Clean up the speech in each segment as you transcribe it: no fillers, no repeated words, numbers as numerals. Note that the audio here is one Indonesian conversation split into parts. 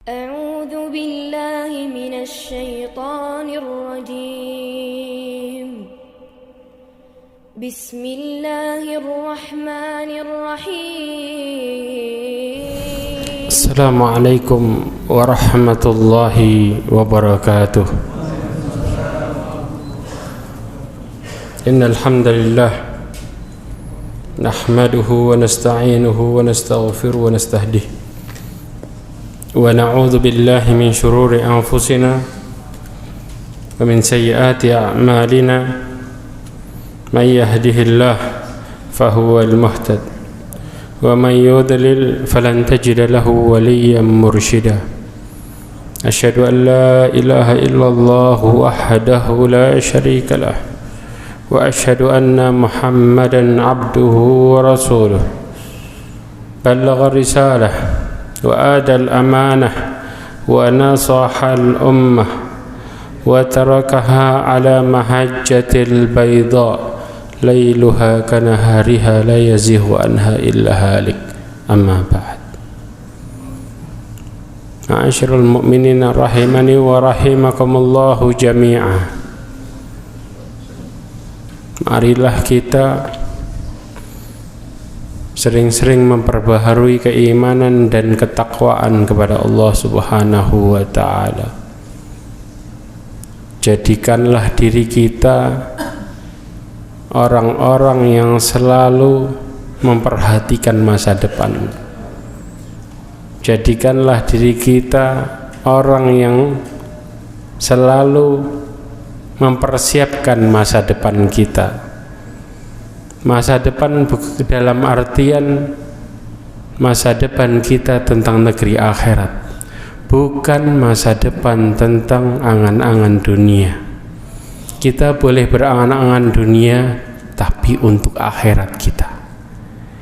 أعوذ بالله من الشيطان الرجيم بسم الله الرحمن الرحيم السلام عليكم ورحمة الله وبركاته. إن الحمد لله نحمده ونستعينه ونستغفره ونستهديه ونعوذ بالله من شرور أنفسنا ومن سيئات أعمالنا. من يهده الله فهو المهتد ومن يضلل فلن تجد له وليا مرشدا. أشهد أن لا إله إلا الله وحده لا شريك له وأشهد أن محمدا عبده ورسوله. بلغ الرسالة وآدى الأمانة ونصح الأمة وتركها على محجة البيضاء ليلها كنهارها لا يزيغ عنها إلا هالك. أما بعد، معاشر المؤمنين رحمني ورحمكم الله جميعا. Marilah kita sering-sering memperbaharui keimanan dan ketakwaan kepada Allah Subhanahu wa ta'ala. Jadikanlah diri kita orang-orang yang selalu memperhatikan masa depan. Jadikanlah diri kita orang yang selalu mempersiapkan masa depan kita. Masa depan dalam artian masa depan kita tentang negeri akhirat, bukan masa depan tentang angan-angan dunia. Kita boleh berangan-angan dunia, tapi untuk akhirat kita.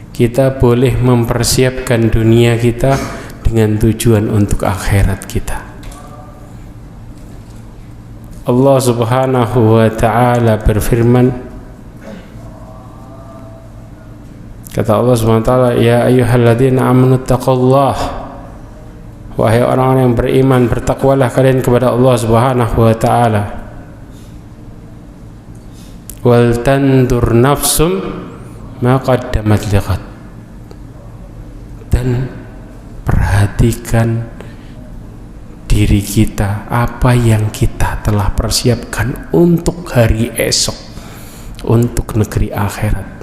Kita boleh mempersiapkan dunia kita dengan tujuan untuk akhirat kita. Allah Subhanahu wa ta'ala berfirman, kata Allah Subhanahu wa ta'ala, ya ayyuhalladzina amanu taqullah, wahai orang-orang yang beriman, bertakwalah kalian kepada Allah Subhanahu wa ta'ala. Wal tandur nafsum ma qaddamat lighad, dan perhatikan diri kita, apa yang kita telah persiapkan untuk hari esok, untuk negeri akhirat.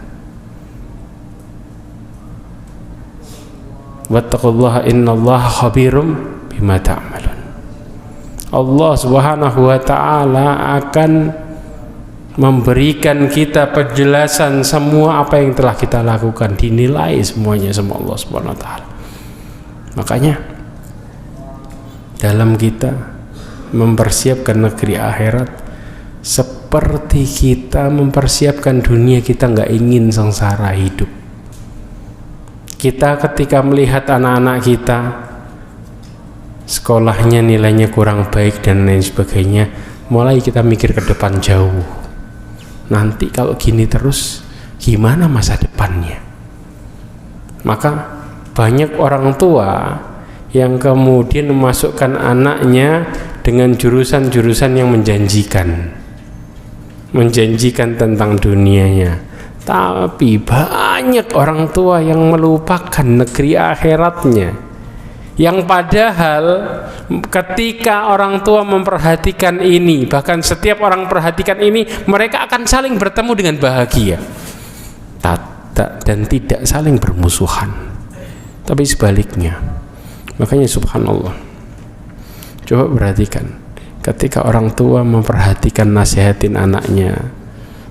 Wattaqullaha innallaha khabirum bima ta'malun. Allah Subhanahu wa ta'ala akan memberikan kita penjelasan semua apa yang telah kita lakukan, dinilai semuanya sama Allah Subhanahu wa ta'ala. Makanya dalam kita mempersiapkan negeri akhirat, seperti kita mempersiapkan dunia, kita nggak ingin sengsara hidup. Kita ketika melihat anak-anak kita sekolahnya nilainya kurang baik dan lain sebagainya, mulai kita mikir ke depan jauh. Nanti kalau gini terus gimana masa depannya? Maka banyak orang tua yang kemudian memasukkan anaknya dengan jurusan-jurusan yang menjanjikan tentang dunianya. Tapi banyak orang tua yang melupakan negeri akhiratnya, yang padahal ketika orang tua memperhatikan ini, bahkan setiap orang perhatikan ini, mereka akan saling bertemu dengan bahagia dan tidak saling bermusuhan. Tapi sebaliknya. Makanya subhanallah, coba perhatikan ketika orang tua memperhatikan, nasihatin anaknya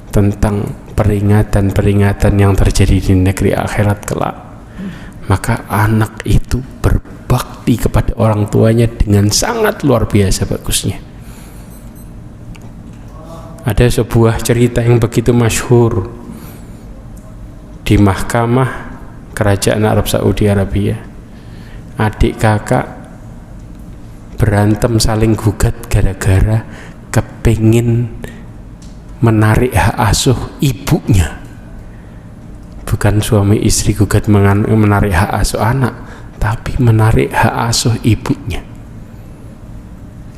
tentang peringatan-peringatan yang terjadi di negeri akhirat kelak, maka anak itu berbakti kepada orang tuanya dengan sangat luar biasa bagusnya. Ada sebuah cerita yang begitu masyhur di mahkamah kerajaan Arab Saudi Arabia. Adik kakak berantem saling gugat gara-gara kepingin menarik hak asuh ibunya. Bukan suami istri gugat menarik hak asuh anak, tapi menarik hak asuh ibunya.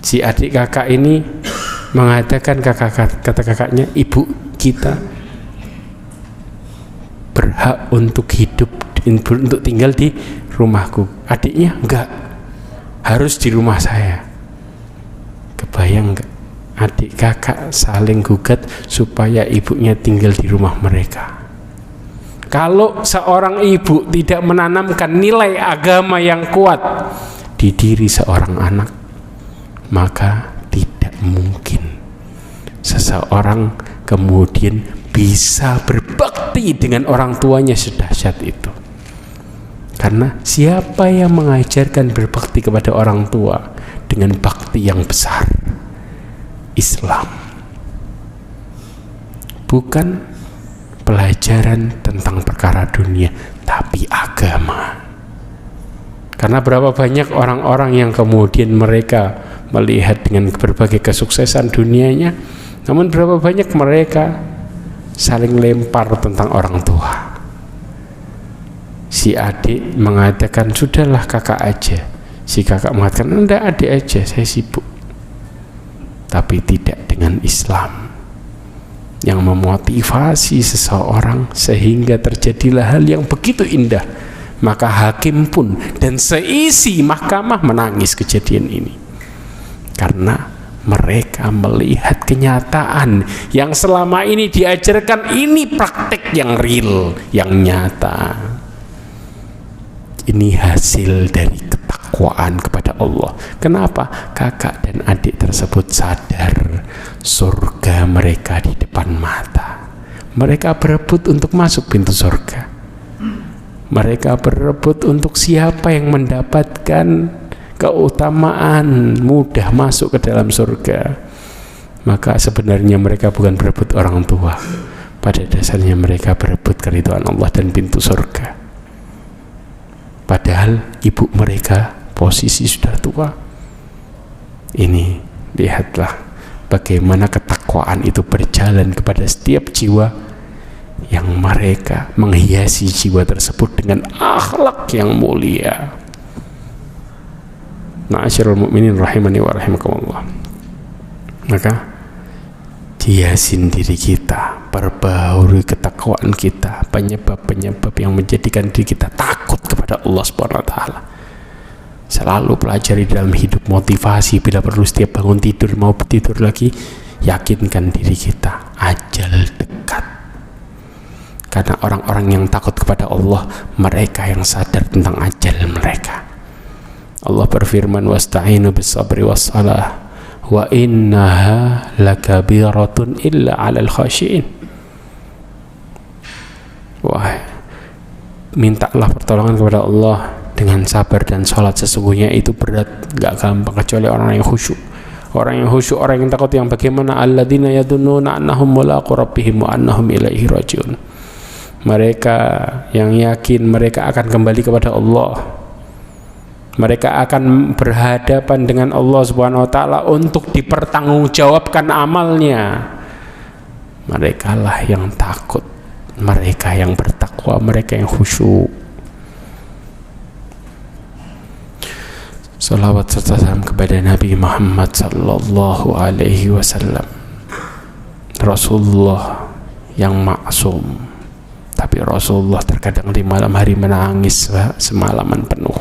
Si adik kakak ini mengatakan kata kakaknya, ibu kita berhak untuk hidup, untuk tinggal di rumahku. Adiknya enggak, harus di rumah saya. Kebayang enggak? Adik kakak saling gugat supaya ibunya tinggal di rumah mereka. Kalau seorang ibu tidak menanamkan nilai agama yang kuat di diri seorang anak, maka tidak mungkin seseorang kemudian bisa berbakti dengan orang tuanya sedahsyat itu. Karena siapa yang mengajarkan berbakti kepada orang tua dengan bakti yang besar? Islam. Bukan pelajaran tentang perkara dunia, tapi agama. Karena berapa banyak orang-orang yang kemudian mereka melihat dengan berbagai kesuksesan dunianya, namun berapa banyak mereka saling lempar tentang orang tua. Si adik mengatakan, sudahlah kakak aja. Si kakak mengatakan, enggak, adik aja, saya sibuk. Tapi tidak dengan Islam yang memotivasi seseorang sehingga terjadilah hal yang begitu indah. Maka hakim pun dan seisi mahkamah menangis kejadian ini, karena mereka melihat kenyataan yang selama ini diajarkan. Ini praktek yang real, yang nyata. Ini hasil dari ketakwaan kepada Allah. Kenapa? Kakak dan adik tersebut sadar surga mereka di depan mata. Mereka berebut untuk masuk pintu surga. Mereka berebut untuk siapa yang mendapatkan keutamaan mudah masuk ke dalam surga. Maka sebenarnya mereka bukan berebut orang tua. Pada dasarnya mereka berebut keridhaan Allah dan pintu surga. Padahal ibu mereka posisi sudah tua. Ini lihatlah bagaimana ketakwaan itu berjalan kepada setiap jiwa yang mereka menghiasi jiwa tersebut dengan akhlak yang mulia. Ma'asyiral mu'minin rahimani wa rahimakumullah. Maka hiasin diri kita, perbaharui ketakwaan kita, penyebab-penyebab yang menjadikan diri kita takut kepada Allah Subhanahu wa taala. Selalu pelajari dalam hidup, motivasi bila perlu setiap bangun tidur, mau tidur lagi, yakinkan diri kita ajal dekat. Karena orang-orang yang takut kepada Allah, mereka yang sadar tentang ajal mereka. Allah berfirman, wasta'inu bis-sabri was-salah wa innaha lakabiratun illa 'alal khashiin. Wah, mintalah pertolongan kepada Allah dengan sabar dan sholat, sesungguhnya itu berat, gak gampang kecuali orang yang khusyuk. Orang yang khusyuk, orang yang takut, yang bagaimana? Alladzina yadunnuna annahum mulaqu rabbihim wa annahum ilaihi rajiun. Mereka yang yakin mereka akan kembali kepada Allah. Mereka akan berhadapan dengan Allah Subhanahu wa taala untuk dipertanggungjawabkan amalnya. Mereka lah yang takut, mereka yang bertakwa, mereka yang khusyuk. Salawat serta salam kepada Nabi Muhammad sallallahu alaihi wasallam, Rasulullah yang maksum. Tapi Rasulullah terkadang di malam hari menangis semalaman penuh.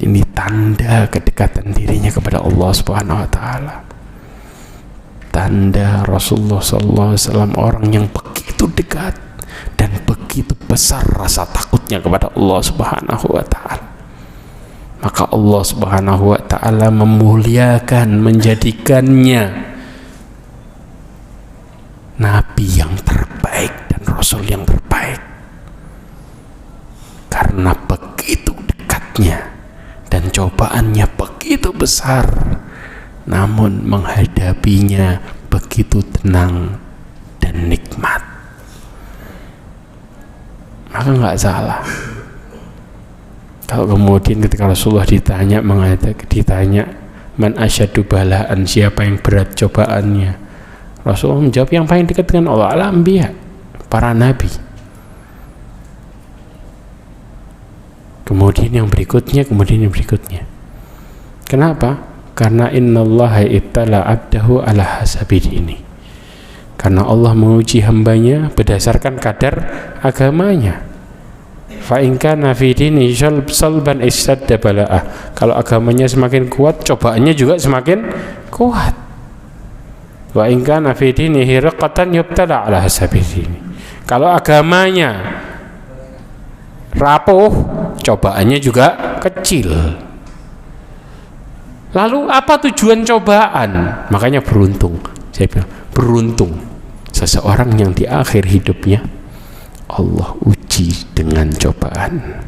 Ini tanda kedekatan dirinya kepada Allah Subhanahu wa taala. Tanda Rasulullah sallallahu alaihi wasallam orang yang begitu dekat dan begitu besar rasa takutnya kepada Allah Subhanahu wa taala. Maka Allah Subhanahu wa taala memuliakan, menjadikannya nabi yang terbaik dan rasul yang terbaik. Karena begitu dekatnya dan cobaannya begitu besar, namun menghadapinya begitu tenang dan nikmat. Maka nggak salah kalau kemudian ketika Rasulullah ditanya man asyaddu balaan, siapa yang berat cobaannya, Rasulullah menjawab yang paling dekat dengan Allah, al-anbiya, para nabi. Kemudian yang berikutnya. Kenapa? Karena innallaha ibtala abdahu ala hasabi dini. Karena Allah menguji hambanya berdasarkan kadar agamanya. Fa in kana fi dini salban istadda bala'ah. Kalau agamanya semakin kuat, cobaannya juga semakin kuat. Wa in kana fi dinihi riqatan yubtala ala hasabi dini. Kalau agamanya rapuh, cobaannya juga kecil. Lalu apa tujuan cobaan? Makanya beruntung. Saya bilang beruntung seseorang yang di akhir hidupnya Allah uji dengan cobaan.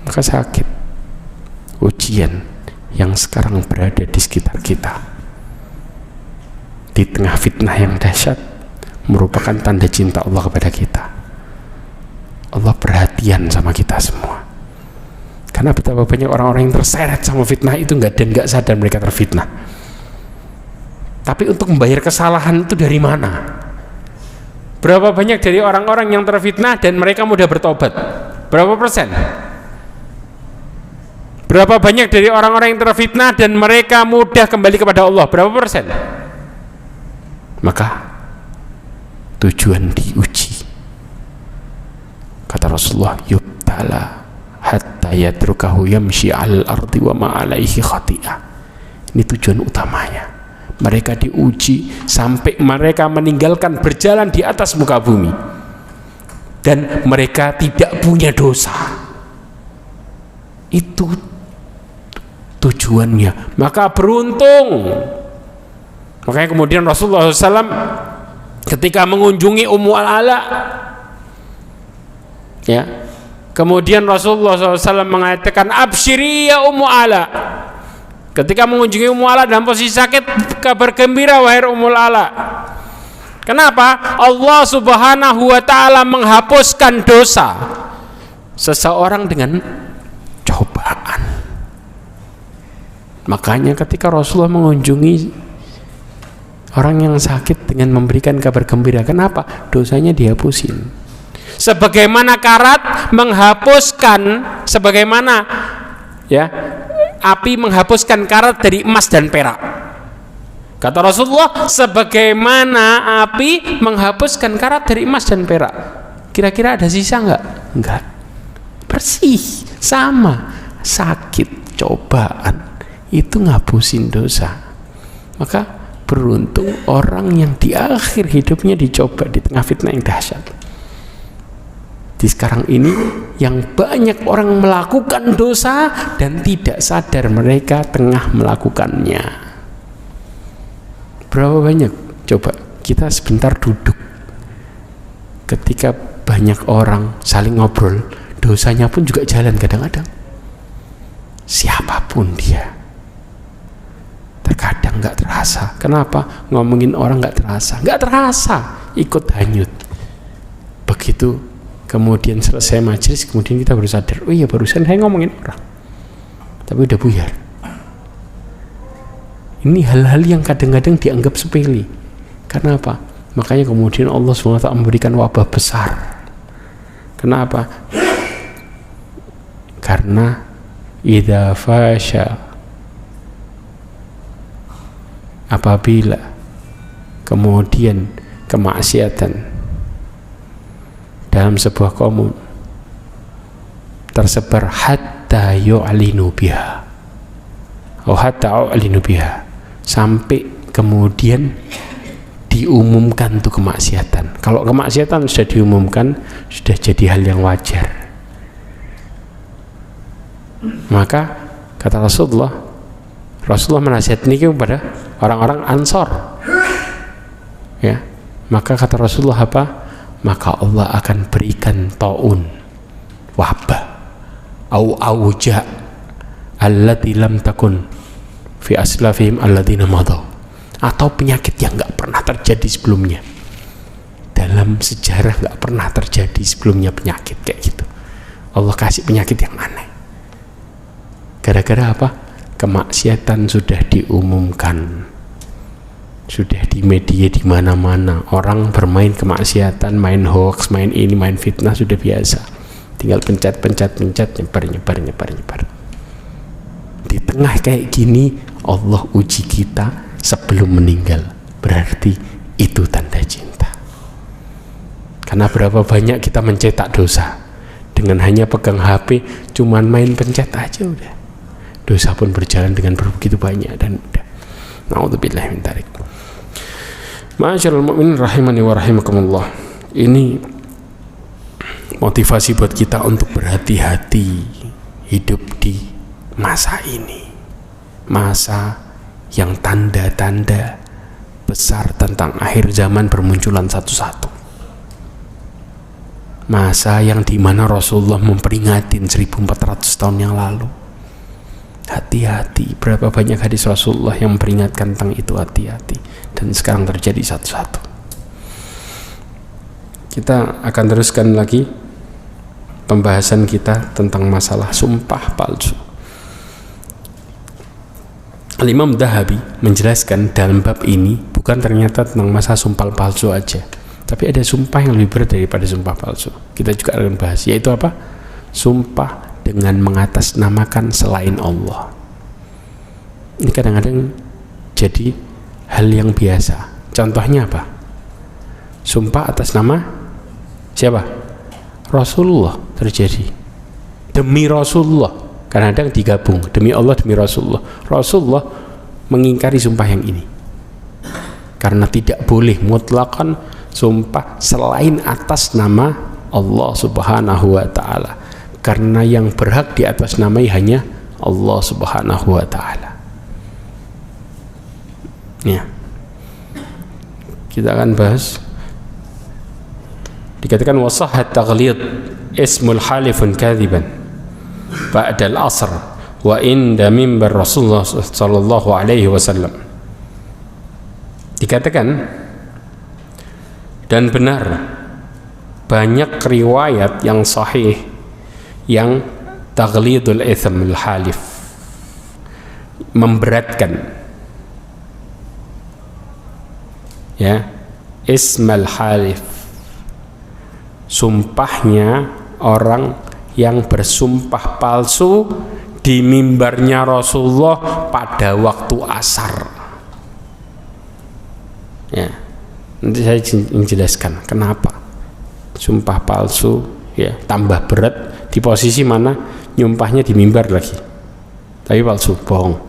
Maka sakit ujian yang sekarang berada di sekitar kita, di tengah fitnah yang dahsyat, merupakan tanda cinta Allah kepada kita. Allah perhatian sama kita semua. Karena betapa banyak orang-orang yang terseret sama fitnah itu nggak sadar mereka terfitnah. Tapi untuk membayar kesalahan itu dari mana? Berapa banyak dari orang-orang yang terfitnah dan mereka mudah bertobat? Berapa persen? Berapa banyak dari orang-orang yang terfitnah dan mereka mudah kembali kepada Allah? Berapa persen? Maka tujuan diuji. Kata Rasulullah, yubtala hatta yatrukahu yamshi 'alal ardi wa ma 'alaihi khati'ah. Ini tujuan utamanya. Mereka diuji sampai mereka meninggalkan berjalan di atas muka bumi dan mereka tidak punya dosa. Itu tujuannya. Maka beruntung. Makanya kemudian Rasulullah SAW ketika mengunjungi Ummu Al-Ala, ya, kemudian Rasulullah SAW mengatakan, absyiri ya Ummu Ala. Ketika mengunjungi Ummu Ala dalam posisi sakit, kabar gembira wahai Ummu Ala. Kenapa? Allah Subhanahu wa ta'ala menghapuskan dosa seseorang dengan cobaan. Makanya ketika Rasulullah mengunjungi orang yang sakit dengan memberikan kabar gembira, kenapa? Dosanya dihapusin. Sebagaimana karat menghapuskan, sebagaimana ya api menghapuskan karat dari emas dan perak. Kata Rasulullah, sebagaimana api menghapuskan karat dari emas dan perak. Kira-kira ada sisa enggak? Enggak. Bersih, sama. Sakit, cobaan itu ngapusin dosa. Maka beruntung orang yang di akhir hidupnya dicoba di tengah fitnah yang dahsyat. Di sekarang ini yang banyak orang melakukan dosa dan tidak sadar mereka tengah melakukannya. Berapa banyak? Coba kita sebentar duduk. Ketika banyak orang saling ngobrol, dosanya pun juga jalan kadang-kadang. Siapapun dia, terkadang nggak terasa. Kenapa? Ngomongin orang nggak terasa, ikut hanyut. Begitu kemudian selesai majelis, kemudian kita baru sadar, oh iya barusan saya ngomongin orang, tapi udah buyar. Ini hal-hal yang kadang-kadang dianggap sepele. Karena apa? Makanya kemudian Allah SWT memberikan wabah besar. Kenapa? Karena idza fasya, apabila kemudian kemaksiatan dalam sebuah kaum tersebar hatta yu'linu biha atau hatta u'linu biha, sampai kemudian diumumkan tuh kemaksiatan. Kalau kemaksiatan sudah diumumkan, sudah jadi hal yang wajar. Maka kata Rasulullah menasihatkan ini kepada orang-orang Ansor, ya. Maka kata Rasulullah apa? Maka Allah akan berikan taun, wabah, au auja allati lam takun fi aslafihim alladziina madaw, atau penyakit yang nggak pernah terjadi sebelumnya. Dalam sejarah nggak pernah terjadi sebelumnya penyakit kayak gitu. Allah kasih penyakit yang aneh. Gara-gara apa? Kemaksiatan sudah diumumkan, sudah di media di mana-mana. Orang bermain kemaksiatan, main hoax, main ini, main fitnah sudah biasa. Tinggal pencet, nyebar. Di tengah kayak gini Allah uji kita sebelum meninggal. Berarti itu tanda cinta. Karena berapa banyak kita mencetak dosa dengan hanya pegang HP, cuman main pencet aja udah. Dosa pun berjalan dengan begitu banyak dan udah. Na'udzubillah min dzalik. Ma'asyiral mu'minin rahimani wa rahimakumullah. Ini motivasi buat kita untuk berhati-hati hidup di masa ini. Masa yang tanda-tanda besar tentang akhir zaman bermunculan satu-satu. Masa yang dimana Rasulullah memperingatin 1400 tahun yang lalu. Hati-hati, berapa banyak hadis Rasulullah yang memperingatkan tentang itu, hati-hati. Dan sekarang terjadi satu-satu. Kita akan teruskan lagi pembahasan kita tentang masalah sumpah palsu. Imam Dhahabi menjelaskan dalam bab ini bukan ternyata tentang masalah sumpah palsu aja, tapi ada sumpah yang lebih berat daripada sumpah palsu. Kita juga akan bahas, yaitu apa? Sumpah dengan mengatasnamakan selain Allah. Ini kadang-kadang jadi hal yang biasa. Contohnya apa? Sumpah atas nama siapa? Rasulullah terjadi. Demi Rasulullah. Kadang-kadang digabung, demi Allah, demi Rasulullah. Rasulullah mengingkari sumpah yang ini. Karena tidak boleh mutlakan sumpah selain atas nama Allah Subhanahu wa ta'ala. Karena yang berhak di atas namai hanya Allah Subhanahu wa ta'ala. Ya. Kita akan bahas. Dikatakan wasahhat taghlid ismul halifun kadhiban ba'dal asr wa inda mimbar Rasulullah sallallahu alaihi wasallam. Dikatakan dan benar banyak riwayat yang sahih yang taghlidul itsm al-halif, memberatkan ya ismal halif, sumpahnya orang yang bersumpah palsu di mimbarnya Rasulullah pada waktu asar. Ya, nanti saya menjelaskan kenapa sumpah palsu ya tambah berat. Di posisi mana nyumpahnya di mimbar lagi, tapi palsu, bohong,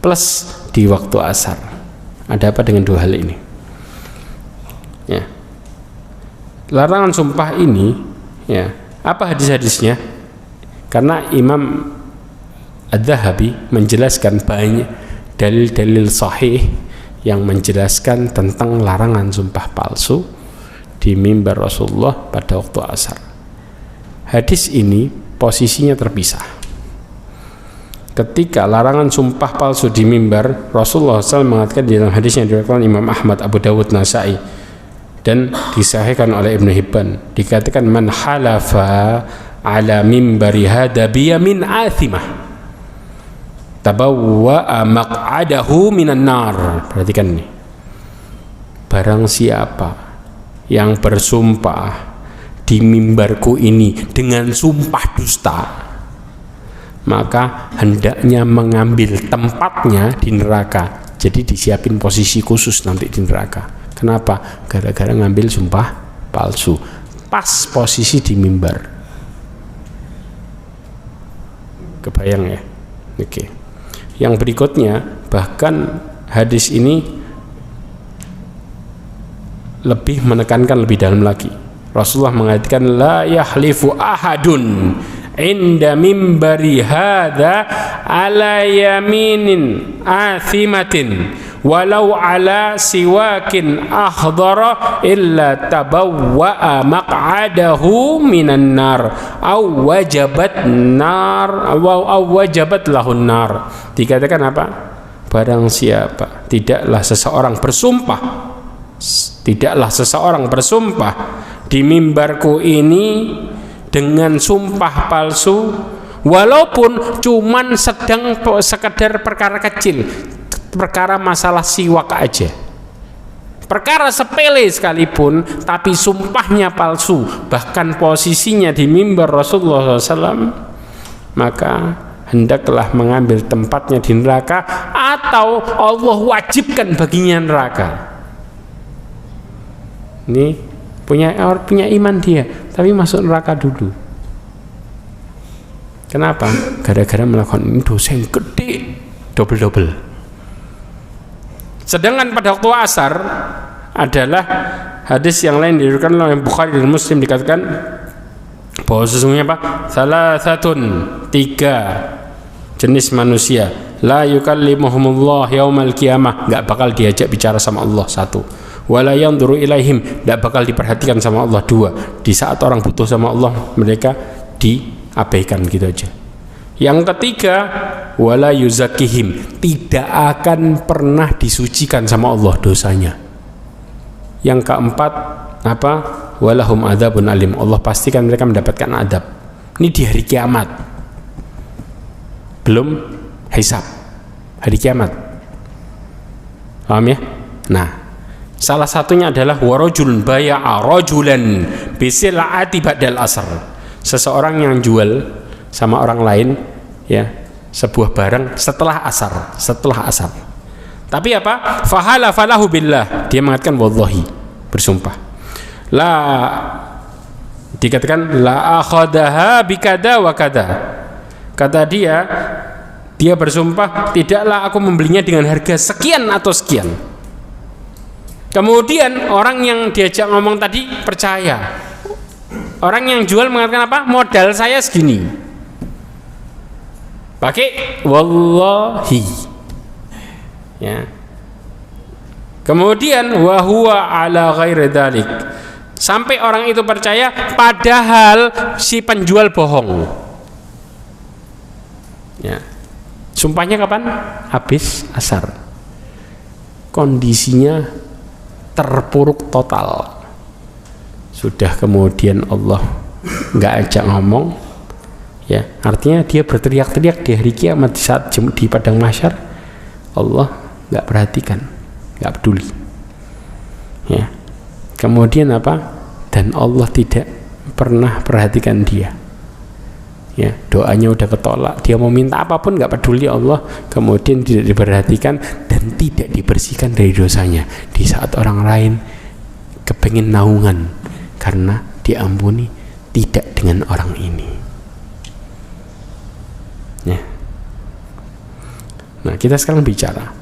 plus di waktu asar. Ada apa dengan dua hal ini? Ya, larangan sumpah ini ya, apa hadis-hadisnya? Karena Imam Ad-Dhahabi menjelaskan banyak dalil-dalil sahih yang menjelaskan tentang larangan sumpah palsu di mimbar Rasulullah pada waktu asar. Hadis ini posisinya terpisah. Ketika larangan sumpah palsu di mimbar, Rasulullah SAW mengatakan di dalam hadis yang diriwayatkan Imam Ahmad, Abu Dawud, Nasai dan disahihkan oleh Ibnu Hibban, dikatakan man halafa ala mimbari hada biyamin athimah tabawwa'a maq'adahu minan nar. Perhatikan ini. Barang siapa yang bersumpah di mimbarku ini dengan sumpah dusta, maka hendaknya mengambil tempatnya di neraka. Jadi disiapin posisi khusus nanti di neraka. Kenapa? Gara-gara ngambil sumpah palsu pas posisi di mimbar. Kebayang ya? Oke. Yang berikutnya, bahkan hadis ini lebih menekankan lebih dalam lagi. Rasulullah mengatakan la yahlifu ahadun inda mimbari hadha ala yaminin athimatin walau ala siwakin akhdara illa tabawwa'a maq'adahu minan nar aw wajabat nar aw wajabat lahun nar. Dikatakan apa? Barang siapa tidaklah seseorang bersumpah di mimbarku ini dengan sumpah palsu, walaupun cuman sekedar perkara kecil, perkara masalah siwak aja, perkara sepele sekalipun, tapi sumpahnya palsu, bahkan posisinya di mimbar Rasulullah SAW, maka hendaklah mengambil tempatnya di neraka atau Allah wajibkan baginya neraka. Ini punya iman dia, tapi masuk neraka dulu. Kenapa? Gara-gara melakukan ini dosa yang gede, double. Sedangkan pada waktu asar adalah hadis yang lain diriwayatkan oleh Bukhari dan Muslim, dikatakan bahwa sesungguhnya apa? Salasatun, 3 jenis manusia, la yukallimuhumullah yaumal qiyamah, enggak bakal diajak bicara sama Allah, 1. Wala yanzuru ilaihim, enggak bakal diperhatikan sama Allah, 2. Di saat orang butuh sama Allah, mereka diabaikan gitu aja. Yang ketiga, wala yuzakihim, tidak akan pernah disucikan sama Allah dosanya. Yang keempat apa? Walahum adzabun alim, Allah pastikan mereka mendapatkan adab. Ini di hari kiamat, belum hisab, hari kiamat. Paham ya? Nah, salah satunya adalah warajulun baya'a rajulan bisil'ati ba'dal asr, seseorang yang jual sama orang lain ya sebuah barang setelah asar. Tapi apa? Fahala falahu billah, dia mengatakan wallahi, bersumpah. La, dikatakan la akhadaha bikada wa kada. Kata dia bersumpah, tidaklah aku membelinya dengan harga sekian atau sekian. Kemudian orang yang diajak ngomong tadi percaya. Orang yang jual mengatakan apa? Modal saya segini. Pakai wallahi. Ya. Kemudian wa huwa ala ghairi dzalik. Sampai orang itu percaya padahal si penjual bohong. Ya. Sumpahnya kapan? Habis asar. Kondisinya terpuruk total. Sudah kemudian Allah nggak ajak ngomong, ya artinya dia berteriak-teriak di hari kiamat, di saat di padang mahsyar, Allah nggak perhatikan, nggak peduli. Ya, kemudian apa? Dan Allah tidak pernah perhatikan dia. Ya, doanya udah ketolak, dia mau minta apapun nggak peduli Allah, kemudian tidak diperhatikan dan tidak dibersihkan dari dosanya. Di saat orang lain kepengin naungan karena diampuni, tidak dengan orang ini. Ya. Nah, kita sekarang bicara,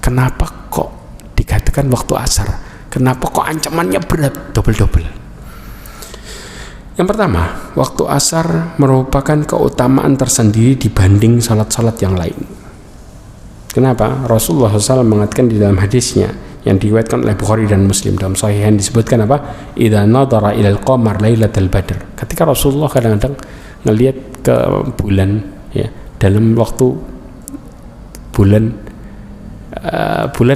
kenapa kok dikatakan waktu asar? Kenapa kok ancamannya berat, double? Yang pertama, waktu asar merupakan keutamaan tersendiri dibanding salat-salat yang lain. Kenapa? Rasulullah SAW mengatakan di dalam hadisnya yang diriwayatkan oleh Bukhari dan Muslim, dalam sahihain disebutkan apa? Idza nadhara ilal qamar lailatul badr. Ketika Rasulullah kadang-kadang ngelihat ke bulan, ya, dalam waktu bulan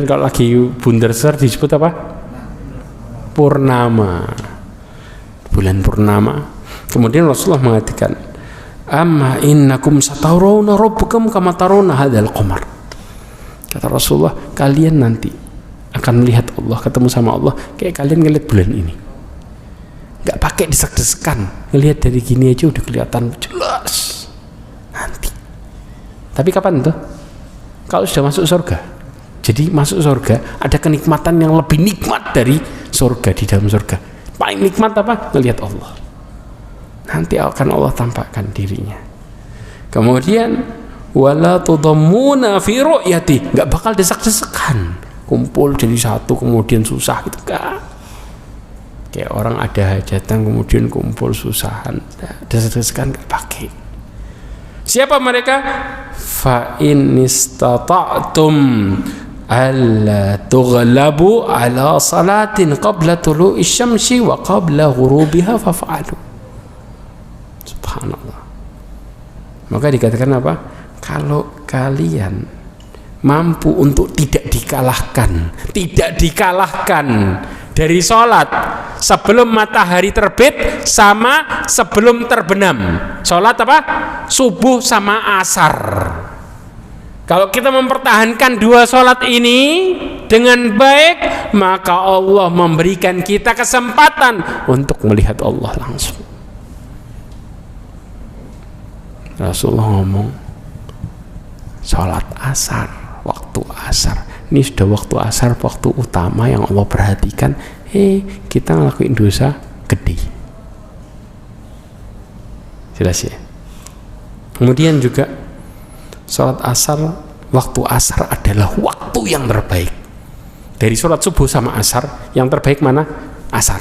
kalau lagi bundar besar disebut apa? Purnama. Bulan purnama. Kemudian Rasulullah mengatakan, amma innakum satarawna rabbakum kama tarawna hadzal qamar. Kata Rasulullah, kalian nanti akan melihat Allah, ketemu sama Allah kayak kalian ngelihat bulan ini, nggak pakai desek-desekan, ngelihat dari gini aja udah kelihatan jelas nanti. Tapi kapan tuh? Kalau sudah masuk surga. Jadi masuk surga ada kenikmatan yang lebih nikmat dari surga. Di dalam surga paling nikmat apa? Ngelihat Allah. Nanti akan Allah tampakkan dirinya. Kemudian wala tudammuna fi ru'yati, nggak bakal desak-desakan kumpul jadi satu kemudian susah gitu, enggak. Kayak orang ada hajatan kemudian kumpul susahan, desak-desakan enggak pakai. Siapa mereka? Fa in istata'tum alla tughlabu ala salatin qabla tulu'i syamsi wa qabla ghurubiha faf'alu. Subhanallah. Maka dikatakan apa? Kalau kalian mampu untuk tidak dikalahkan dari sholat sebelum matahari terbit sama sebelum terbenam. Sholat apa? Subuh sama asar. Kalau kita mempertahankan dua sholat ini dengan baik, maka Allah memberikan kita kesempatan untuk melihat Allah langsung. Rasulullah ngomong, sholat asar, waktu asar. Ini sudah waktu asar, waktu utama yang Allah perhatikan. Kita ngelakuin dosa gede. Jelas ya. Kemudian juga sholat asar, waktu asar adalah waktu yang terbaik. Dari sholat subuh sama asar, yang terbaik mana? Asar.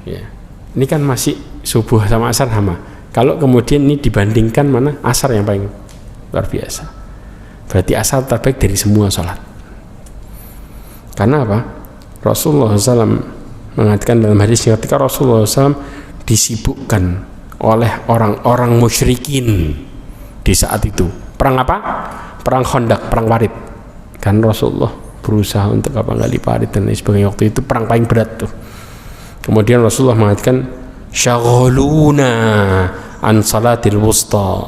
Ya. Ini kan masih subuh sama asar sama. Kalau kemudian ini dibandingkan mana? Asar yang paling luar biasa. Berarti asar terbaik dari semua sholat. Karena apa? Rasulullah SAW mengatakan dalam hadis, ketika Rasulullah SAW disibukkan oleh orang-orang musyrikin di saat itu. Perang apa? Perang Khandaq, perang Warid. Kan Rasulullah berusaha untuk gali parit dan lain sebagainya. Waktu itu perang paling berat tuh. Kemudian Rasulullah mengatakan, syaghaluna an salatil wusta.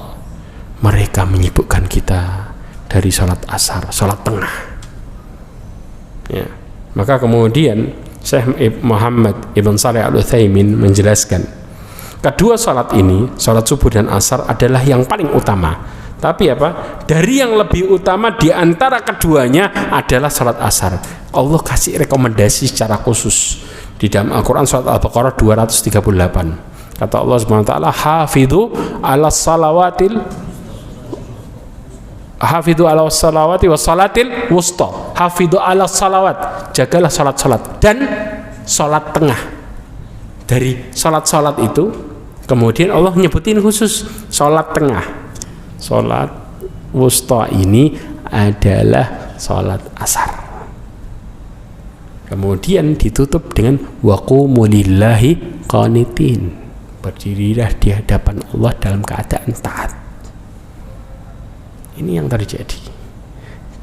Mereka menyibukkan kita dari salat asar, salat tengah. Ya. Maka kemudian Syekh Muhammad Ibn Shalih Al-Utsaimin menjelaskan, kedua salat ini, salat subuh dan asar adalah yang paling utama. Tapi apa? Dari yang lebih utama di antara keduanya adalah salat asar. Allah kasih rekomendasi secara khusus di dalam Al-Quran surat Al-Baqarah 238. Kata Allah Subhanahu wa taala, hafidhu ala salawati was salatil wusta. Hafidhu ala salawat, jagalah salat-salat dan salat tengah. Dari salat-salat itu kemudian Allah nyebutin khusus salat tengah. Salat wusta ini adalah salat asar. Kemudian ditutup dengan waqumu lillahi qanitin. Berdirilah di hadapan Allah dalam keadaan taat. Ini yang terjadi.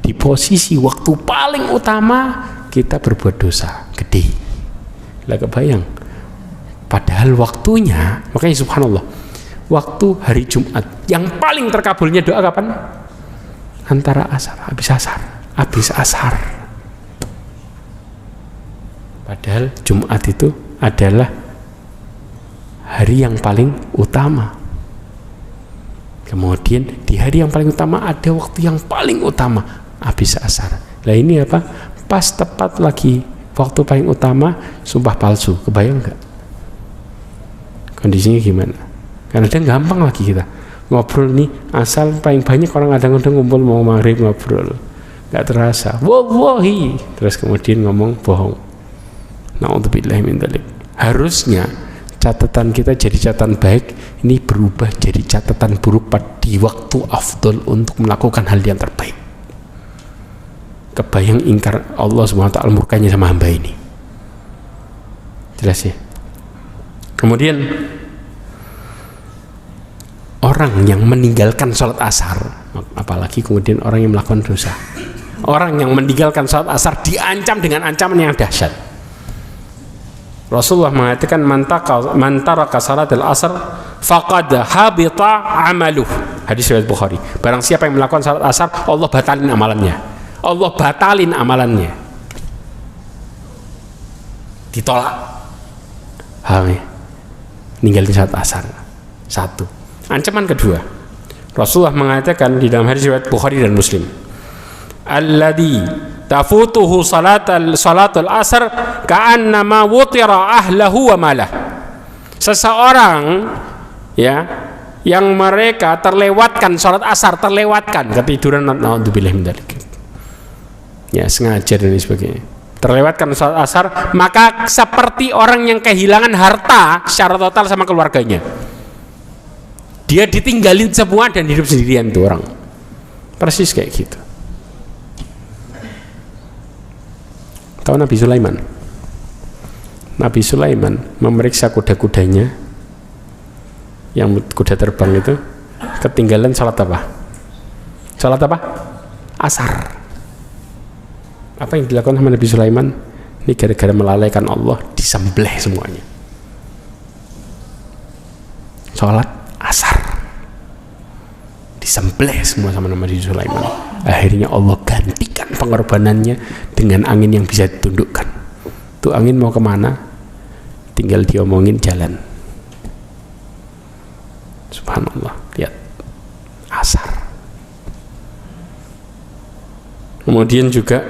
Di posisi waktu paling utama kita berbuat dosa gede. Lah kebayang. Padahal waktunya, makanya subhanallah, waktu hari Jumat yang paling terkabulnya doa kapan? Antara asar, habis asar. Padahal Jumat itu adalah hari yang paling utama. Kemudian di hari yang paling utama ada waktu yang paling utama, habis asar. Nah ini apa? Pas tepat lagi waktu paling utama, sumpah palsu. Kebayang nggak? Kondisinya gimana? Karena dia gampang lagi kita ngobrol nih, asal paling banyak orang kadang-kadang ngumpul mau maghrib ngobrol, nggak terasa. Wallahi, terus kemudian ngomong bohong. Na'udzubillahi min dzalik. Harusnya catatan kita jadi catatan baik, ini berubah jadi catatan buruk di waktu afdol untuk melakukan hal yang terbaik. Kebayang ingkar Allah SWT murkanya sama hamba ini. Jelas ya. Kemudian orang yang meninggalkan sholat asar, apalagi kemudian orang yang melakukan dosa, orang yang meninggalkan sholat asar diancam dengan ancaman yang dahsyat. Rasulullah mengatakan, man taraka salatul asar faqad habita amaluh. Hadis riwayat Bukhari. Barang siapa yang melakukan salat asar, Allah batalin amalannya. Allah batalin amalannya. Ditolak. Ninggalin salat asar. Satu. Ancaman kedua, Rasulullah mengatakan di dalam hadis riwayat Bukhari dan Muslim, alladzi tafutuhu salatul asar ka'annama wutira ahlahu wa malah. Seseorang ya yang mereka terlewatkan salat asar, terlewatkan ketiduran, naudzubillah min dzalik, ya sengaja dan sebagainya, terlewatkan salat asar, maka seperti orang yang kehilangan harta secara total sama keluarganya. Dia ditinggalin semua dan hidup sendirian tuh orang. Persis kayak gitu. Tahu Nabi Sulaiman? Nabi Sulaiman memeriksa kuda-kudanya, yang kuda terbang itu, ketinggalan salat apa? Salat apa? Asar. Apa yang dilakukan sama Nabi Sulaiman? Ini gara-gara melalaikan Allah, disembelih semuanya. Salat asar disembelih semua sama Nabi Sulaiman. Akhirnya Allah gantikan pengorbanannya dengan angin yang bisa ditundukkan. Tuh angin mau kemana? Tinggal diomongin jalan. Subhanallah. Lihat, asar. Kemudian juga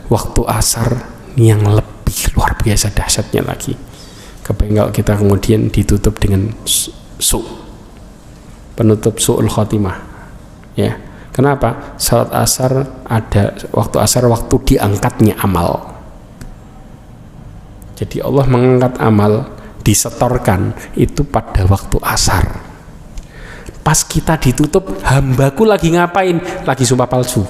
waktu asar yang lebih luar biasa dahsyatnya lagi. Kepengen kita kemudian ditutup dengan penutup su'ul khotimah. Ya. Kenapa? Salat asar ada waktu asar, waktu diangkatnya amal. Jadi Allah mengangkat amal, disetorkan itu pada waktu asar. Pas kita ditutup, hambaku lagi ngapain? Lagi sumpah palsu.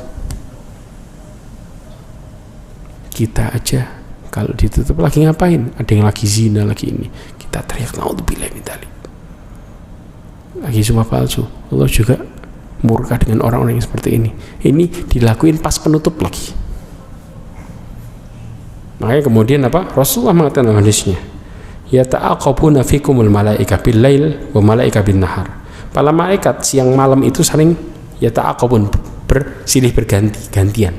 Kita aja kalau ditutup lagi ngapain? Ada yang lagi zina, lagi ini. Kita teriak naudzubillahi min dzalik. Lagi sumpah palsu. Allah juga murka dengan orang-orang yang seperti ini. Ini dilakuin pas penutup lagi. Makanya kemudian apa? Rasulullah mengatakan dalam hadisnya, yata'aqabuna fikumul malaika bil lail wa malaika bin nahar. Para malaikat siang malam itu saling yata'aqabun, bersilih berganti-gantian.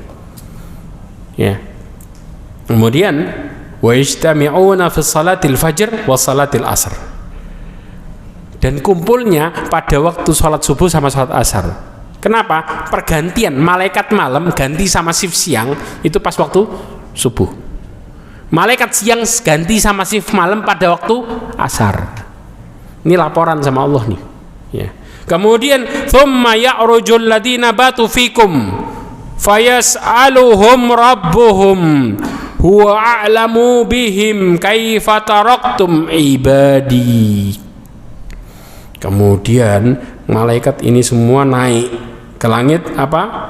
Ya. Kemudian wa ijtami'una fi salatil fajr wa salatil asr. Dan kumpulnya pada waktu sholat subuh sama sholat asar. Kenapa? Pergantian malaikat malam ganti sama shift siang itu pas waktu subuh. Malaikat siang ganti sama shift malam pada waktu asar. Ini laporan sama Allah nih. Ya. Kemudian thumma ya'rujul ladina batu fikum fayas'aluhum rabbuhum huwa a'lamu bihim kaifa taraktum ibadi. Kemudian malaikat ini semua naik ke langit apa?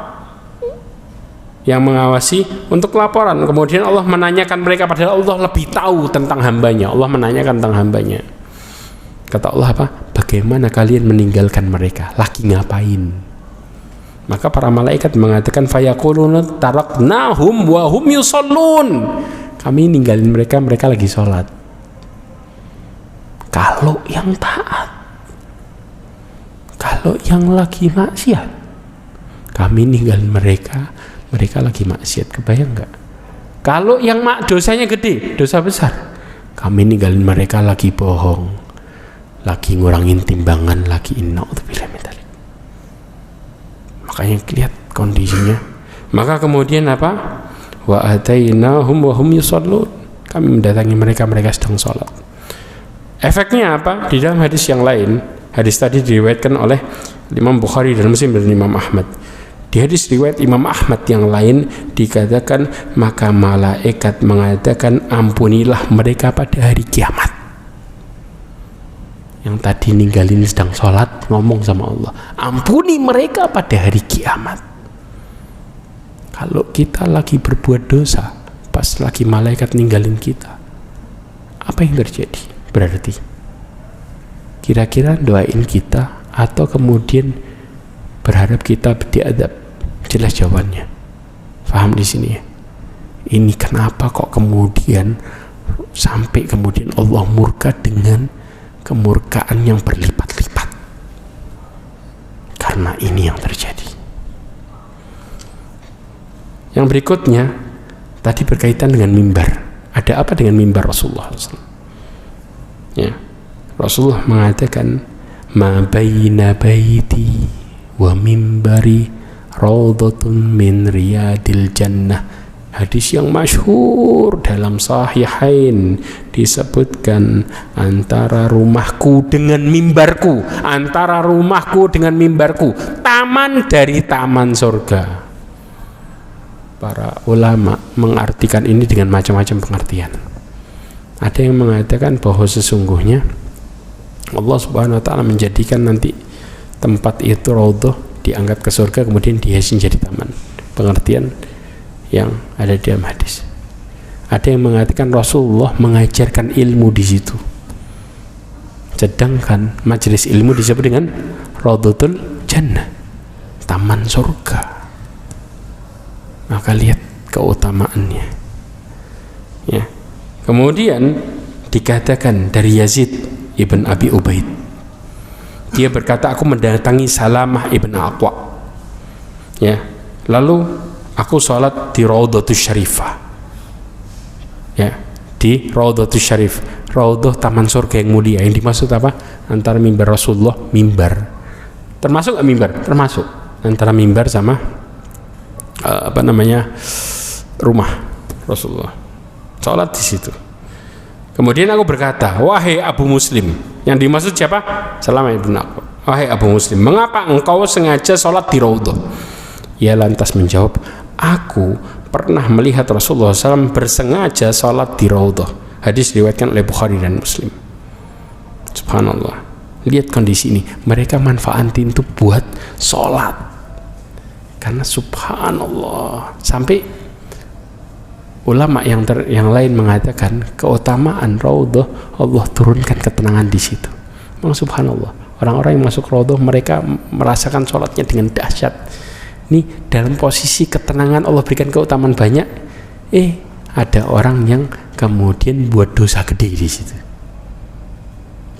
Yang mengawasi untuk laporan. Kemudian Allah menanyakan mereka, padahal Allah lebih tahu tentang hambanya. Allah menanyakan tentang hambanya. Kata Allah apa? Bagaimana kalian meninggalkan mereka? Lagi ngapain? Maka para malaikat mengatakan fayaquluna taraknahum wa hum yusallun. Kami ninggalin mereka, mereka lagi sholat. Kalau yang taat, kalau yang lagi maksiat, kami ninggalin mereka, mereka lagi maksiat. Kebayang nggak? Kalau yang dosanya gede, dosa besar, kami ninggalin mereka lagi bohong, lagi ngurangin timbangan, lagi naudzubillah min dzalik. Makanya lihat kondisinya. Maka kemudian apa? Wa atainahum wa hum yusallun. Kami mendatangi mereka, mereka sedang sholat. Efeknya apa? Di dalam hadis yang lain, hadis tadi diriwayatkan oleh Imam Bukhari dan Muslim dan Imam Ahmad. Di hadis riwayat Imam Ahmad yang lain dikatakan, maka malaikat mengatakan, ampunilah mereka pada hari kiamat. Yang tadi ninggalin sedang sholat, ngomong sama Allah, ampuni mereka pada hari kiamat. Kalau kita lagi berbuat dosa, pas lagi malaikat ninggalin kita, apa yang terjadi? Berarti kira-kira doain kita atau kemudian berharap kita diadab? Jelas jawabannya. Paham di sini ya? Ini kenapa kok kemudian sampai kemudian Allah murka dengan kemurkaan yang berlipat-lipat? Karena ini yang terjadi. Yang berikutnya tadi berkaitan dengan mimbar. Ada apa dengan mimbar Rasulullah SAW? Ya, Rasulullah mengatakan, ma baina baiti wa mimbari raudhatun min riyadil jannah. Hadis yang masyhur dalam sahihain disebutkan, antara rumahku dengan mimbarku, antara rumahku dengan mimbarku, taman dari taman surga. Para ulama mengartikan ini dengan macam-macam pengertian. Ada yang mengatakan bahwa sesungguhnya Allah Subhanahu wa taala menjadikan nanti tempat itu raudhah, diangkat ke surga, kemudian dihiasi jadi taman. Pengertian yang ada di dalam hadis. Ada yang mengatakan Rasulullah mengajarkan ilmu di situ. Sedangkan majelis ilmu disebut dengan Raudhatul Jannah, taman surga. Maka lihat keutamaannya. Ya. Kemudian dikatakan dari Yazid ibn Abi Ubaid, dia berkata, aku mendatangi Salamah ibn Aqwa. Ya. Lalu aku sholat di Raudhatus Syarifah. Ya, di Raudhatus Syarif. Raudhah taman surga yang mulia. Yang dimaksud apa? Antara mimbar Rasulullah, mimbar Termasuk nggak mimbar? Termasuk. Antara mimbar sama rumah Rasulullah. Sholat di situ. Kemudian aku berkata, wahai Abu Muslim. Yang dimaksud siapa? Salamah ibn Aqwa. Wahai Abu Muslim, mengapa engkau sengaja sholat di Raudhah? Ia lantas menjawab, aku pernah melihat Rasulullah SAW bersengaja sholat di Raudhah. Hadis diriwayatkan oleh Bukhari dan Muslim. Subhanallah. Lihat kondisi ini, mereka manfaatin itu buat sholat, karena subhanallah, sampai ulama yang lain mengatakan keutamaan Raudhah, Allah turunkan ketenangan di situ. Memang subhanallah, orang-orang yang masuk Raudhah mereka merasakan sholatnya dengan dahsyat. Ini dalam posisi ketenangan Allah berikan keutamaan banyak, ada orang yang kemudian buat dosa gede di situ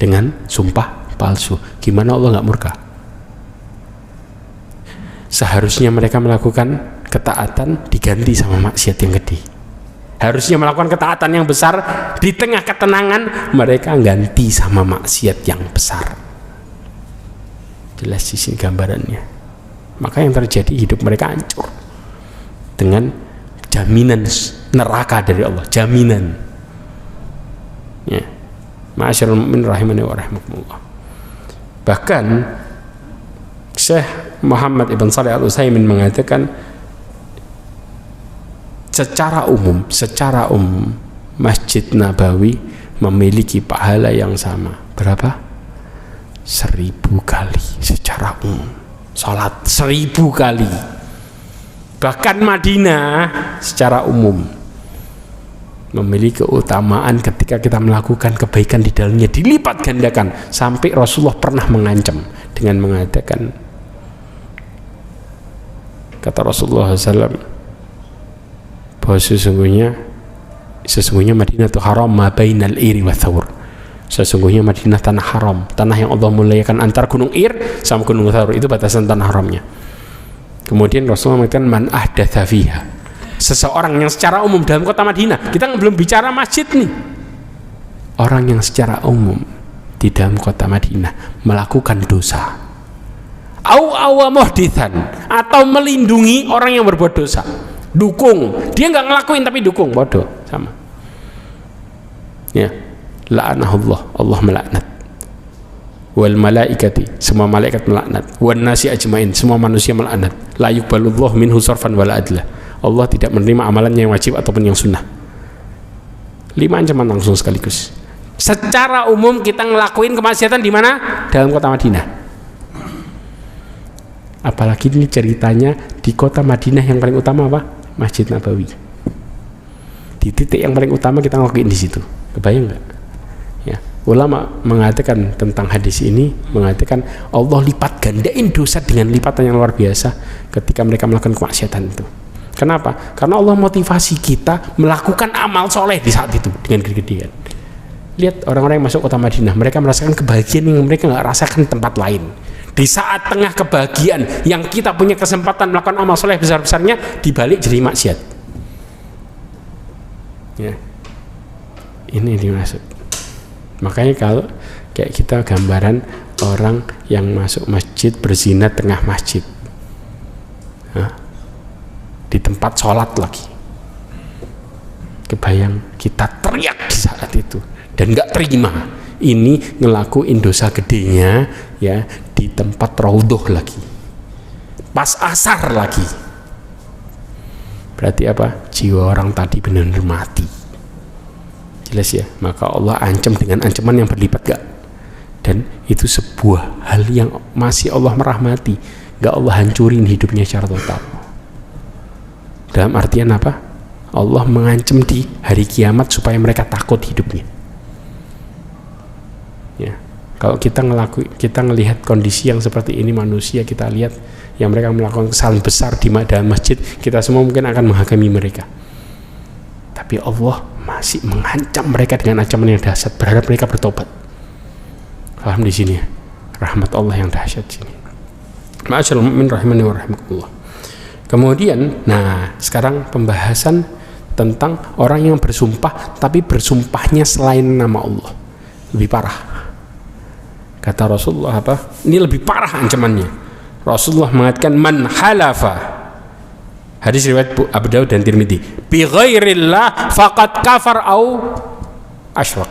dengan sumpah palsu. Gimana Allah nggak murka? Seharusnya mereka melakukan ketaatan diganti sama maksiat yang gede. Harusnya melakukan ketaatan yang besar, di tengah ketenangan mereka ganti sama maksiat yang besar. Jelas di sini gambarannya. Maka yang terjadi, hidup mereka hancur dengan jaminan neraka dari Allah, jaminan. Ya. Ma'asyiral mu'minin rahimani wa rahimakumullah. Bahkan Syekh Muhammad Ibn Shalih Al-Utsaimin mengatakan secara umum Masjid Nabawi memiliki pahala yang sama. Berapa? 1000 kali secara umum. Salat 1000 kali. Bahkan Madinah secara umum memiliki keutamaan ketika kita melakukan kebaikan di dalamnya dilipat gandakan, sampai Rasulullah pernah mengancam dengan mengatakan, kata Rasulullah SAW, bahwa sesungguhnya Madinah itu haram ma bainal iri wa thawr. Sesungguhnya Madinah tanah haram, tanah yang Allah muliakan, antara gunung Ir sama gunung Thawr, itu batasan tanah haramnya. Kemudian Rasulullah mengatakan, man ahdatsa fiha, seseorang yang secara umum dalam kota Madinah, kita belum bicara masjid nih, orang yang secara umum di dalam kota Madinah melakukan dosa, awa muhditsan, atau melindungi orang yang berbuat dosa, dukung, dia nggak ngelakuin tapi dukung, bodoh, sama ya, la'anahullah, Allah melaknat, wal malaikati, semua malaikat melaknat, wan nasi ajmain, semua manusia melaknat, la yuqbalullahu minhu sarfan wala adla, Allah tidak menerima amalannya yang wajib ataupun yang sunnah. 5 ancaman langsung sekaligus. Secara umum kita ngelakuin kemaksiatan di mana? Dalam kota Madinah. Apalagi ini ceritanya di kota Madinah yang paling utama apa? Masjid Nabawi. Di titik yang paling utama kita ngelakuin di situ. Kebayang nggak? Ya. Ulama mengatakan tentang hadis ini, mengatakan Allah lipat gandain dosa dengan lipatan yang luar biasa ketika mereka melakukan kemaksiatan itu. Kenapa? Karena Allah motivasi kita melakukan amal soleh di saat itu dengan gede-gedean. Lihat orang-orang yang masuk kota Madinah, mereka merasakan kebahagiaan yang mereka nggak rasakan di tempat lain. Di saat tengah kebahagiaan yang kita punya kesempatan melakukan amal soleh besar-besarnya, dibalik jadi maksiat. Ya. Ini dimaksud. Makanya kalau kayak kita gambaran orang yang masuk masjid berzina tengah masjid. Di tempat sholat lagi, kebayang kita teriak di saat itu dan nggak terima, ini ngelakuin dosa gedenya ya di tempat Raudhah lagi, pas asar lagi, berarti apa? Jiwa orang tadi benar-benar mati, jelas ya. Maka Allah ancam dengan ancaman yang berlipat gak, dan itu sebuah hal yang masih Allah merahmati, gak Allah hancurin hidupnya secara total. Dalam artian apa? Allah mengancam di hari kiamat supaya mereka takut hidupnya. Ya, kalau kita ngelihat kondisi yang seperti ini, manusia kita lihat yang mereka melakukan kesalahan besar di dalam masjid, kita semua mungkin akan menghakimi mereka. Tapi Allah masih mengancam mereka dengan ancaman yang dahsyat, berharap mereka bertobat. Paham di sini ya? Rahmat Allah yang dahsyat sini. Ma'asyiral mu'minin rahimani wa rahimakumullah. Kemudian, nah sekarang pembahasan tentang orang yang bersumpah tapi bersumpahnya selain nama Allah, lebih parah. Kata Rasulullah apa? Ini lebih parah ancamannya. Rasulullah mengatakan man halafa, hadis riwayat Abu Daud dan Tirmidzi, bi ghairillah faqad kafar au asyrak.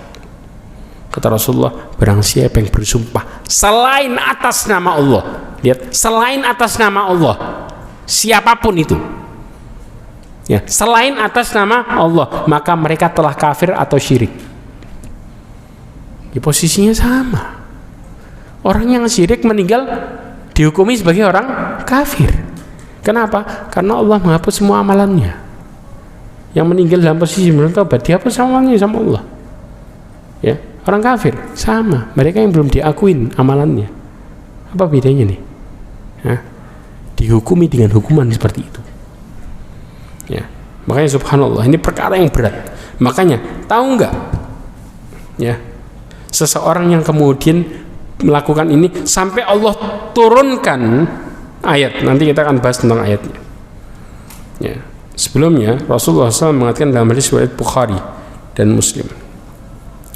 Kata Rasulullah, barang siapa yang bersumpah selain atas nama Allah, lihat, selain atas nama Allah, siapapun itu, ya, selain atas nama Allah, maka mereka telah kafir atau syirik. Ya, posisinya sama. Orang yang syirik meninggal dihukumi sebagai orang kafir. Kenapa? Karena Allah menghapus semua amalannya. Yang meninggal dalam posisi belum taubat dihapus amalannya sama Allah. Ya, orang kafir sama. Mereka yang belum diakuin amalannya. Apa bedanya nih? Hah? Dihukumi dengan hukuman seperti itu. Ya, makanya subhanallah, ini perkara yang berat. Makanya tahu nggak? Ya, seseorang yang kemudian melakukan ini sampai Allah turunkan ayat. Nanti kita akan bahas tentang ayatnya. Ya. Sebelumnya Rasulullah SAW mengatakan dalam hadis riwayat Bukhari dan Muslim.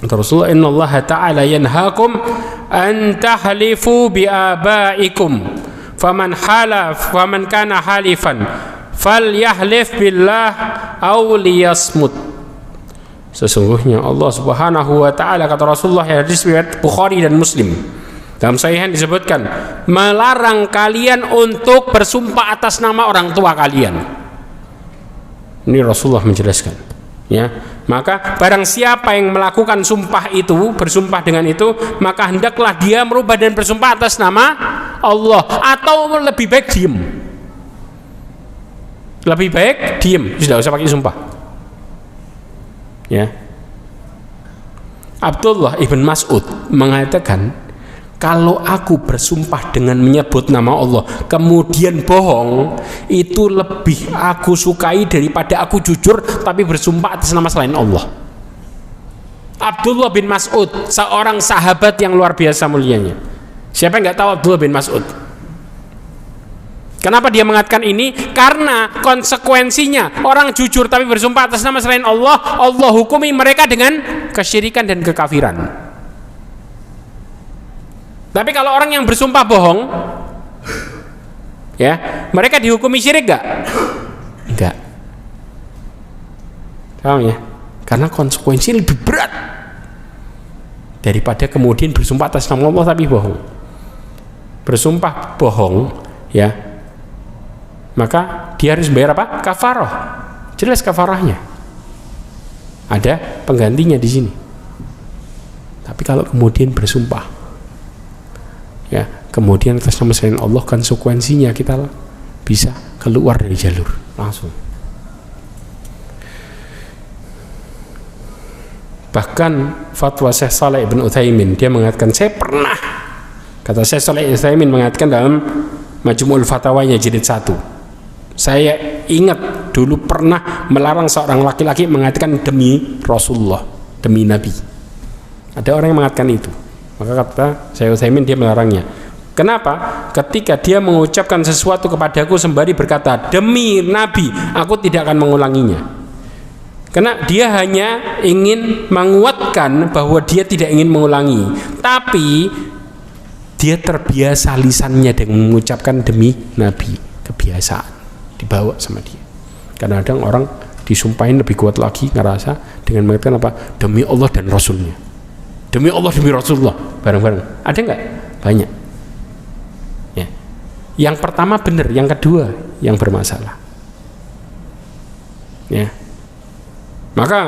Kata Rasulullah, Inna Allah Ta'ala yanhaakum an tahlifu bi abaikum faman kana halifan falyahlif billah aw liyasmut. Sesungguhnya Allah Subhanahu wa taala, kata Rasulullah, hadis riwayat Bukhari dan Muslim, dalam sahihain disebutkan, melarang kalian untuk bersumpah atas nama orang tua kalian. Ini Rasulullah menjelaskan, ya. Maka barang siapa yang melakukan sumpah itu, bersumpah dengan itu, maka hendaklah dia merubah dan bersumpah atas nama Allah, atau lebih baik diam. Lebih baik diam, tidak usah pakai sumpah. Ya. Abdullah ibn Mas'ud mengatakan, kalau aku bersumpah dengan menyebut nama Allah kemudian bohong, itu lebih aku sukai daripada aku jujur tapi bersumpah atas nama selain Allah. Abdullah bin Mas'ud, seorang sahabat yang luar biasa mulianya. Siapa yang nggak tahu Abdullah bin Mas'ud? Kenapa dia mengatakan ini? Karena konsekuensinya orang jujur tapi bersumpah atas nama selain Allah, Allah hukumi mereka dengan kesyirikan dan kekafiran. Tapi kalau orang yang bersumpah bohong, ya, mereka dihukumi syirik gak? Enggak. Paham ya? Karena konsekuensinya lebih berat daripada kemudian bersumpah atas nama Allah tapi bohong. Bersumpah bohong, ya, maka dia harus bayar apa? Kafarah. Jelas kafarahnya. Ada penggantinya di sini. Tapi kalau kemudian bersumpah, ya, kemudian atas nama selain Allah, konsekuensinya kita bisa keluar dari jalur langsung. Bahkan fatwa Syekh Shalih Ibn Utsaimin, dia mengatakan, saya pernah, kata Syekh Shalih Ibn Utsaimin mengatakan dalam Majmu'ul Fatawanya jilid 1, saya ingat dulu pernah melarang seorang laki-laki mengatakan demi Rasulullah, demi Nabi. Ada orang yang mengatakan itu. Maka kata Syekh Utsaimin, dia melarangnya. Kenapa? Ketika dia mengucapkan sesuatu kepadaku sembari berkata demi Nabi, aku tidak akan mengulanginya. Karena dia hanya ingin menguatkan bahwa dia tidak ingin mengulangi. Tapi dia terbiasa lisannya dengan mengucapkan demi Nabi. Kebiasaan dibawa sama dia. Kadang-kadang orang disumpahin lebih kuat lagi, ngerasa dengan mengatakan apa? Demi Allah dan Rasulnya. Demi Allah, demi Rasulullah, bareng-bareng. Ada nggak? Banyak. Ya. Yang pertama benar, yang kedua yang bermasalah. Ya. Maka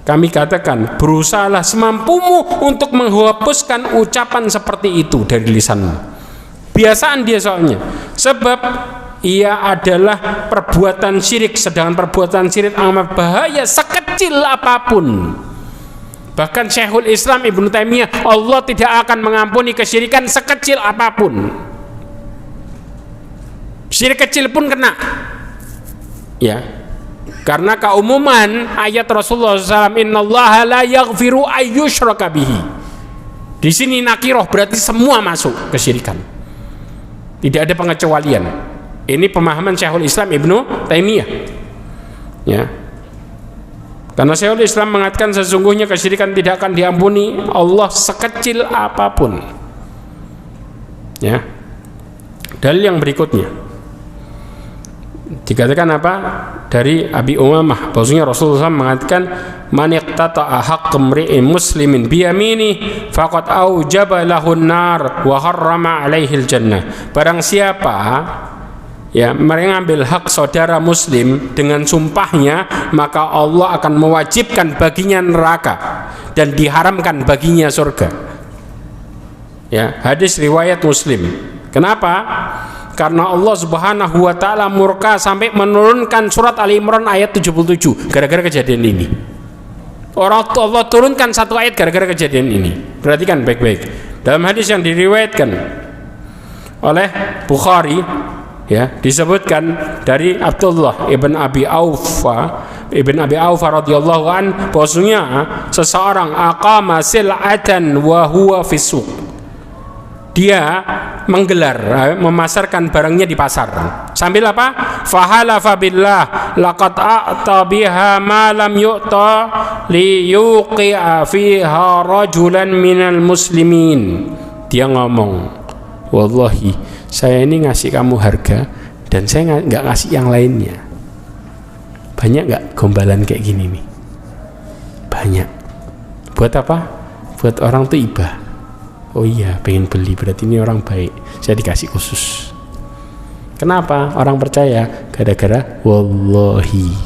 kami katakan, berusahalah semampumu untuk menghapuskan ucapan seperti itu dari lisanmu. Biasaan dia soalnya. Sebab ia adalah perbuatan syirik, sedangkan perbuatan syirik amat bahaya sekecil apapun. Bahkan Syekhul Islam Ibnu Taimiyah, Allah tidak akan mengampuni kesyirikan sekecil apapun. Syirik kecil pun kena. Ya. Karena keumuman ayat Rasulullah SAW, innallaha la yaghfiru ayyushraka bihi. Di sini nakiroh berarti semua masuk kesyirikan. Tidak ada pengecualian. Ini pemahaman Syekhul Islam Ibnu Taimiyah. Ya. Karena Syekhul Islam mengatakan sesungguhnya kesyirikan tidak akan diampuni Allah sekecil apapun. Ya. Dalil yang berikutnya dikatakan apa? Dari Abi Umamah bahwasanya Rasulullah SAW mengatakan man iqtata'a haqq imri'in muslimin biyamini faqad aujaba lahun nar wa harrama 'alaihi jannah. Barang siapa ya mengambil hak saudara muslim dengan sumpahnya, maka Allah akan mewajibkan baginya neraka dan diharamkan baginya surga. Ya, hadis riwayat Muslim. Kenapa? Karena Allah Subhanahu wa taala murka sampai menurunkan surat Ali Imran ayat 77 gara-gara kejadian ini. Allah turunkan satu ayat gara-gara kejadian ini. Perhatikan baik-baik. Dalam hadis yang diriwayatkan oleh Bukhari, ya, disebutkan dari Abdullah ibn Abi Aufa radhiyallahu an bahwasanya seseorang aqama sil'atan wa huwa fisuq. Dia menggelar, memasarkan barangnya di pasar sambil apa? Fahalafa billah laqad a'ta biha ma lam yu'ta li yuqi'a fiha rajulan minal muslimin. Dia ngomong, wallahi saya ini ngasih kamu harga dan saya nggak ngasih yang lainnya. Banyak nggak gombalan kayak gini nih? Banyak. Buat apa? Buat orang tuh ibah. Oh iya, pengen beli, berarti ini orang baik, saya dikasih khusus. Kenapa orang percaya? Gara-gara wallahi,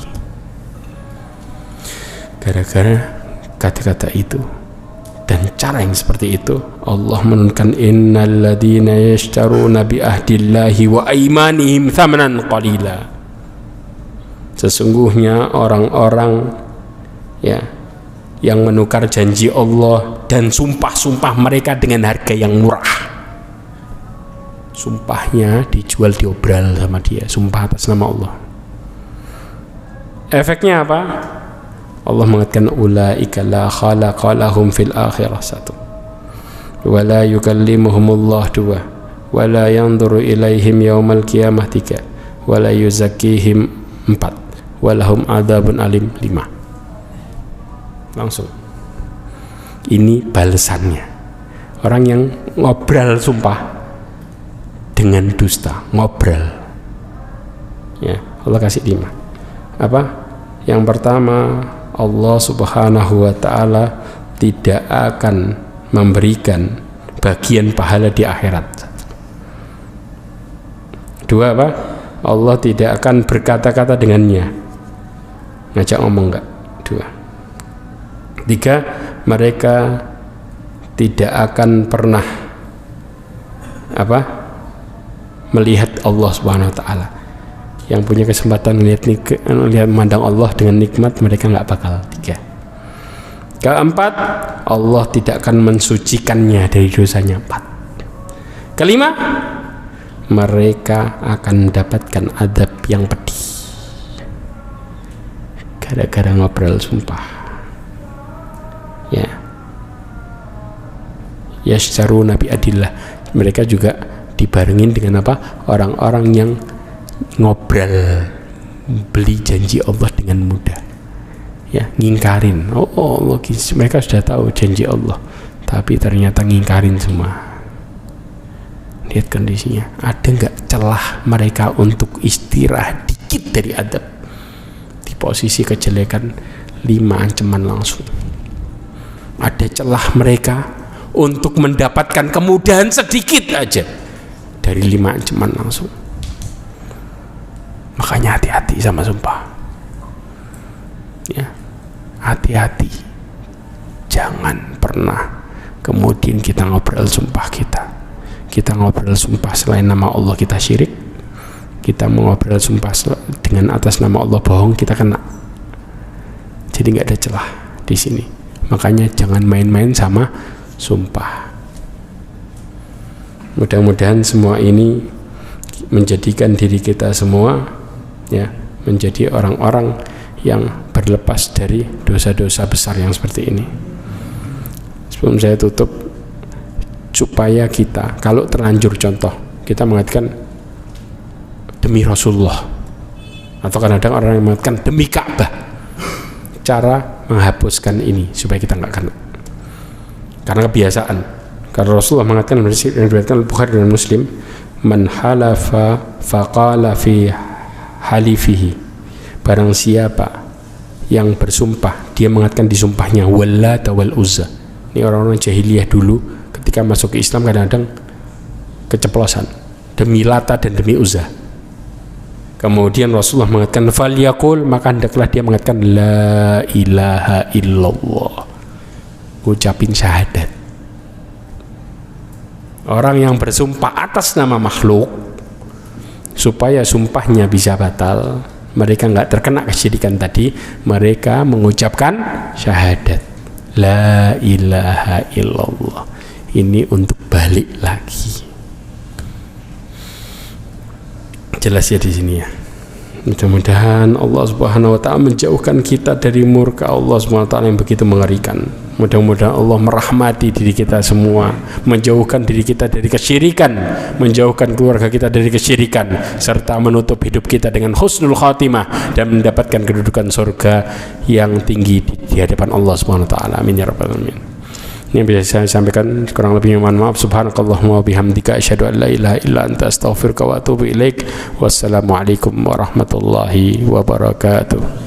gara-gara kata-kata itu dan cara yang seperti itu Allah menurunkan innal ladzina yashtaruna bi ahdillahi wa aymanihim thamanan qalila. Sesungguhnya orang-orang ya yang menukar janji Allah dan sumpah-sumpah mereka dengan harga yang murah. Sumpahnya dijual, diobral sama dia, sumpah atas nama Allah. Efeknya apa? Allah mengatakan ulaika la khalaqa lahum fil akhirah satu wa la yukallimuhumullah dua wa la yanzuru ilaihim yaumal qiyamah tiga wa la yuzakkihim empat wa lahum adzabun alim lima. Langsung ini balasannya orang yang ngobrol sumpah dengan dusta, ngobrol ya. Allah kasih 5 apa? Yang pertama, Allah Subhanahu wa ta'ala tidak akan memberikan bagian pahala di akhirat. 2 apa? Allah tidak akan berkata-kata dengannya, ngajak ngomong enggak. 2. 3, mereka tidak akan pernah apa? Melihat Allah Subhanahu wa taala. Yang punya kesempatan melihat memandang Allah dengan nikmat, mereka enggak bakal. 3. Keempat, Allah tidak akan mensucikannya dari dosanya. 4. Kelima, mereka akan mendapatkan adab yang pedih gara-gara ngobrol sumpah. Ya, yashtaruna bi adillah, mereka juga dibarengin dengan apa? Orang-orang yang ngobrol beli janji Allah dengan mudah, ya, ngingkarin. Allah, mereka sudah tahu janji Allah tapi ternyata ngingkarin semua. Lihat kondisinya, ada nggak celah mereka untuk istirahat dikit dari adab? Di posisi kejelekan 5 ancaman langsung. Ada celah mereka untuk mendapatkan kemudahan sedikit aja dari 5 ancaman langsung. Makanya hati-hati sama sumpah ya, hati-hati, jangan pernah kemudian kita ngobrol sumpah kita ngobrol sumpah selain nama Allah, kita syirik. Kita mengobrol sumpah dengan atas nama Allah, bohong, kita kena. Jadi nggak ada celah di sini. Makanya jangan main-main sama sumpah. Mudah-mudahan semua ini menjadikan diri kita semua ya menjadi orang-orang yang berlepas dari dosa-dosa besar yang seperti ini. Sebelum saya tutup, supaya kita kalau terlanjur contoh kita mengatakan demi Rasulullah, atau kadang-kadang orang yang mengatakan demi Ka'bah, cara menghapuskan ini supaya kita nggak kena. Karena kebiasaan. Karena Rasulullah mengatakan yang diriwayatkan Bukhari dan Muslim, man halafa faqala fi halifihi, barang siapa yang bersumpah, dia mengatakan di sumpahnya Wallata wal Uzza. Ini orang-orang jahiliyah dulu ketika masuk ke Islam kadang-kadang keceplosan demi Lata dan demi Uzza. Kemudian Rasulullah mengatakan falyaqul, maka hendaklah dia mengatakan la ilaha illallah, ucapin syahadat. Orang yang bersumpah atas nama makhluk supaya sumpahnya bisa batal, mereka nggak terkena kesyirikan tadi, mereka mengucapkan syahadat la ilaha illallah. Ini untuk balik lagi. Jelas ya di sini ya. Mudah-mudahan Allah Subhanahu wa taala menjauhkan kita dari murka Allah Subhanahu wa taala yang begitu mengerikan. Mudah-mudahan Allah merahmati diri kita semua, menjauhkan diri kita dari kesyirikan, menjauhkan keluarga kita dari kesyirikan, serta menutup hidup kita dengan husnul khatimah dan mendapatkan kedudukan surga yang tinggi di hadapan Allah Subhanahu wa taala. Amin ya rabbal alamin. Ini yang bisa saya sampaikan, kurang lebihnya mohon maaf. Subhanakallahumma wa bihamdika asyhadu an la ilaha illa anta astaghfiruka wa atubu ilaik. Wassalamualaikum warahmatullahi wabarakatuh.